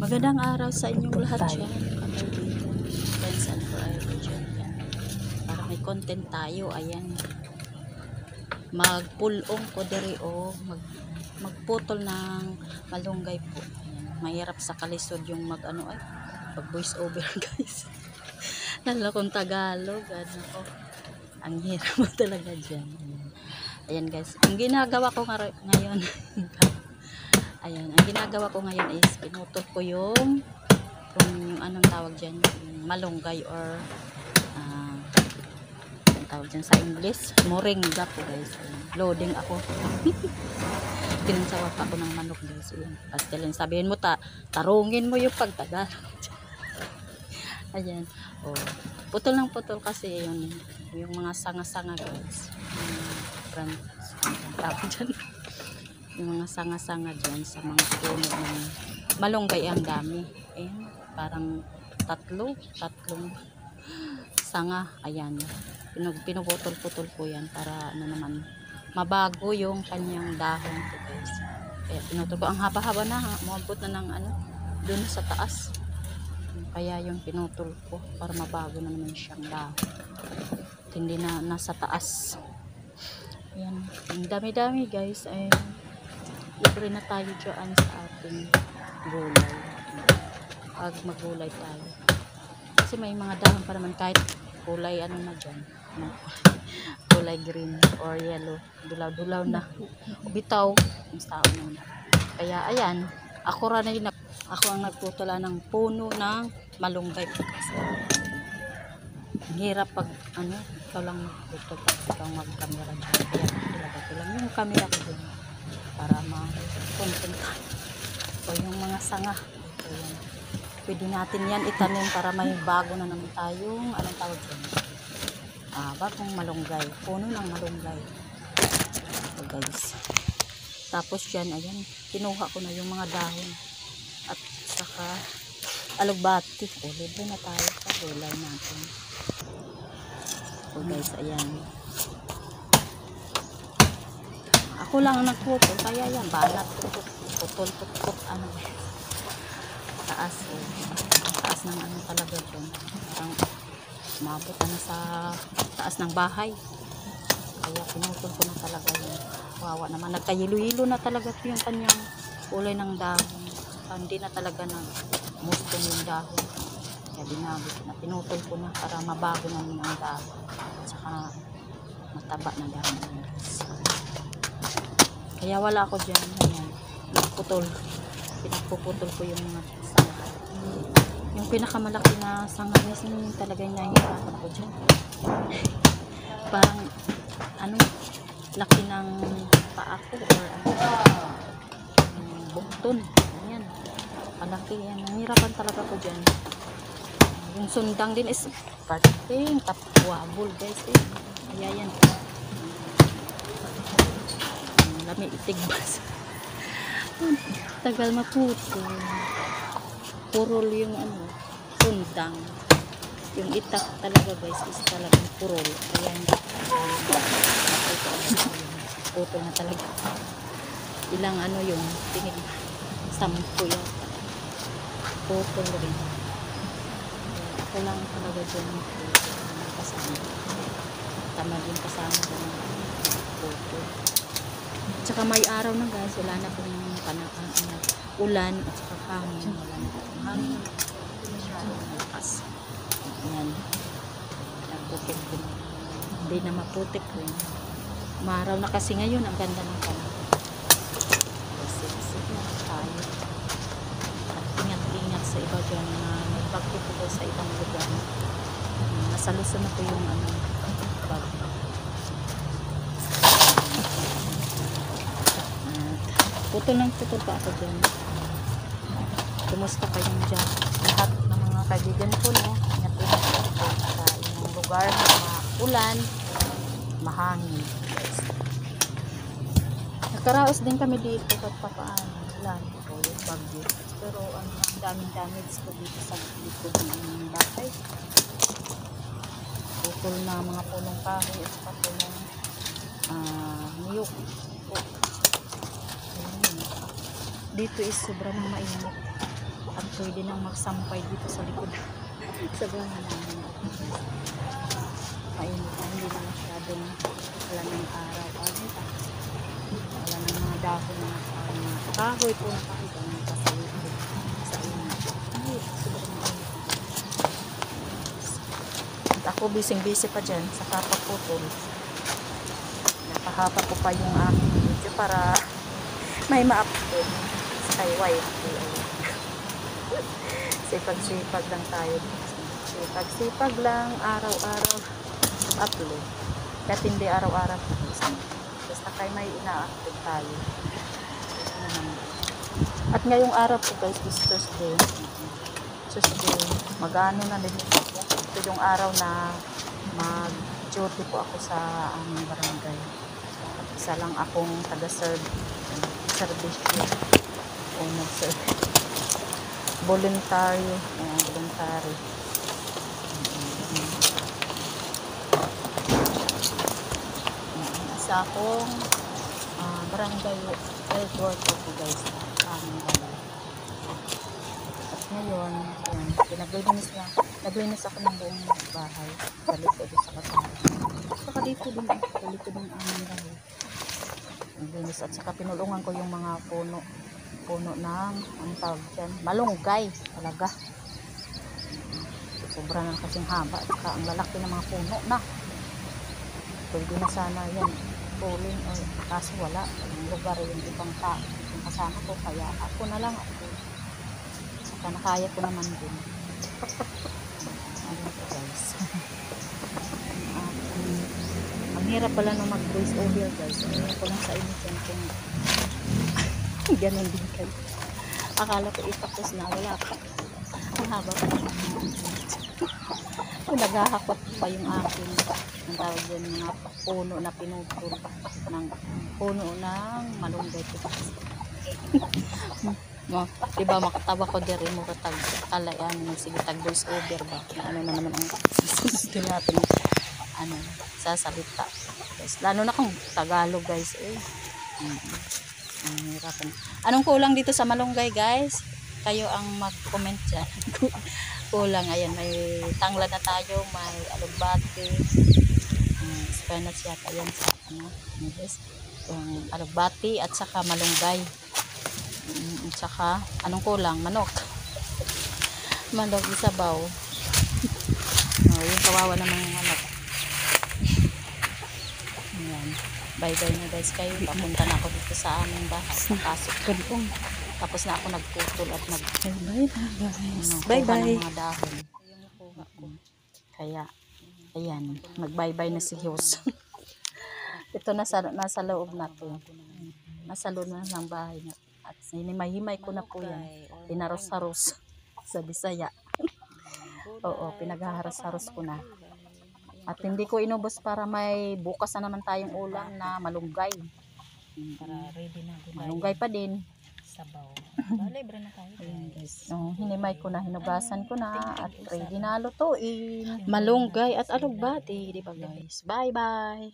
Magandang araw sa inyong lahat dyan. Kaibigan, friends and forever dyan. Para may content tayo, ayan. Magpulong ko diri o magputol ng malunggay po. Ayan. Mahirap sa kalisod yung mag voice over guys. Lalo kong Tagalog. Ang hirap mo talaga dyan. Ayan guys. Ang ginagawa ko ngayon ayan, ang ginagawa ko ngayon is pinutol ko yung anong tawag dyan, yung malunggay or ang tawag dyan sa English, moringa po guys. Ayan, loading ako. Pinansawap ako ng manok guys. Ayan, pastelin, sabihin mo tarungin mo yung pagtagal. Ayan, putol ng putol kasi yung mga sanga-sanga guys. Ang tawag dyan. Yung mga sanga-sanga dyan sa mga puno ng malunggay ang dami. Ayan, parang tatlong sanga. Ayan, pinuputol-putol ko yan para naman mabago yung kanyang dahon ko guys. Kaya pinutol ko. Ang haba-haba na, umabot na ng dun sa taas. Kaya yung pinutol ko para mabago na naman siyang dahon. Hindi na nasa taas. Ayan, ang dami-dami guys. Ayan, libre na tayo dyan sa ating gulay. Pag magulay tayo. Kasi may mga dahon pa naman kahit kulay na dyan. Kulay green or yellow. Dulaw-dulaw na. Bitaw. Kaya ayan. Ako ang nagputula ng puno ng malunggay. Ang hirap pag ikaw lang magputol pag ikaw mag-camera dyan. Kaya ilagay ko lang yung camera ko dyan para ma-content tayo. So yung mga sanga pwede natin yan itanim para may bago na naman tayong anong tawag dyan, bagong malunggay, puno ng malunggay. So guys, tapos yan, ayan, kinuha ko na yung mga dahon at saka alugbati. Libre na tayo sa gulay natin. So guys, ayan, ako lang ang nagputol, kaya yan, banat, putol, taas ng talaga dyan. Parang umabot na sa taas ng bahay. Kaya pinutol ko na talaga yun. Wawa naman, nagkayilo-yilo na talaga yung kanyang kulay ng dahon. Hindi na talaga musto yung dahon. Kaya binabot na, pinutol ko na para mabago na yung dahon. At saka mataba na dahon. Kaya wala ako dyan. Ayan, nagputol. Pinagpuputol ko yung mga sanga. Yung pinakamalaki na sanga yung talaga yung nahihirapan ako dyan. Parang laki ng paa ko or bukton. Ayan, malaki yan. Nahihirapan talaga ko dyan. Yung sundang din is parting tapwabol guys. Kaya yan, lami itigbas. Tagal maputo. Purol yung sundang. Yung itak talaga guys is talagang purol. Kaya puto na talaga. Ilang yung tingin 10 yan. Putol rin. Ako lang talaga dyan kasama. Tamad yung kasama dyan putol. At saka may araw na guys, wala na pong ulan at saka hangin. Wala na pong hangin. Malakas. Ayan. Nagputik din. Hindi na maputik rin. Maraw na kasi ngayon, ang ganda ng panahon. Isip na tayo. At ingat-ingat sa iba dyan na may bagyo po sa ibang lugar. Nasa Luzon na po yung bagyo. Putol ng putol pa ako dyan. Kumusta kayong dyan? Lahat ng mga kaibigan ko, ingat-ingat po sa inyong lugar na ulan, mahangin. Nakaraos din kami dito at papaano. Ulan po yung bagyo. Pero ang daming damage ko dito sa likod ng bahay. Putol na mga punong kahoy at saka punong niyok. Dito is sobrang mainit. Ang pwede nang magsampay dito sa likod sa bahay namin. Mainit na, hindi na masyadong wala ng araw. Wala ng mga dahon na kahoy po na kahoy na nakasalikod sa init. Ay, sobrang mainit. At ako busy pa dyan sa kapaputol. Napahaba ko pa yung aking video para may ma-upload sa kay wife. Sipag-sipag lang tayo. Sipag-sipag lang, araw-araw upload. Kahit hindi araw-araw. Basta kayo may ina-upload tayo. At ngayong araw po guys, this Thursday. Mag-ano na din ito. Ito yung araw na mag-duty po ako sa aming barangay. Isa lang akong taga-service o nag-serve. Voluntary. Voluntary. Isa akong barangay health worker po guys. Aming barangay. At ngayon, naglinis ako ng buong bahay. Sa likod sa kasama. Saka dito din ang aming bahay. Naglinis at saka pinulungan ko yung mga puno ng ang tawag dyan, malunggay talaga. Sobrang lang kasing haba at saka ang lalaki ng mga puno na. Pwede na sana yan pulin o kaso wala. Ang lugar yung ibang yung kasama ko kaya ako na lang ako. Saka nakaya ko naman din. Ayun po guys. Ang hirap pala nung mag-voice over guys. Ayun ko lang sa inyo dyan kung ganun din kayo. Akala ko itapos na wala pa. Ang haba pa. Naghahakot pa yung akin. Ang tawag dyan mga puno na pinutol ng puno ng malunggay. Diba makatawa ko diri mo katag alayan sige tag voice over ba ano naman ang susunod natin sasalita guys, lalo na kung Tagalog guys anong kulang dito sa malunggay guys, kayo ang mag-comment dyan. Kulang, ayan may tangla na tayo, may alugbati, spinach yata yan sa guys, yung alugbati at saka malunggay. At saka anong kulang? Manok isabaw. Yung kawawa ng mga manok. Ayan. Bye bye na guys kayo. Papunta na ako dito sa aming bahay. Pasok ko doon. Tapos na ako nagputol at bye bye ng mga dahon. Kaya ayan, mag bye bye na si Hughes. Ito nasa loob na to. Nasa loob na ng bahay na. At hinimay-himay ko na po yan. Pinaros-haros sa Bisaya. Oo, pinaghaharos-haros ko na. At hindi ko inubos para may bukas na naman tayong ulam na malunggay. Para ready na. Malunggay pa din. Sabaw. Libre na tayo. Ayan guys. Hinimay ko na, hinugasan ko na at ready na lutuin. Malunggay at alugbati, di ba guys? Bye bye!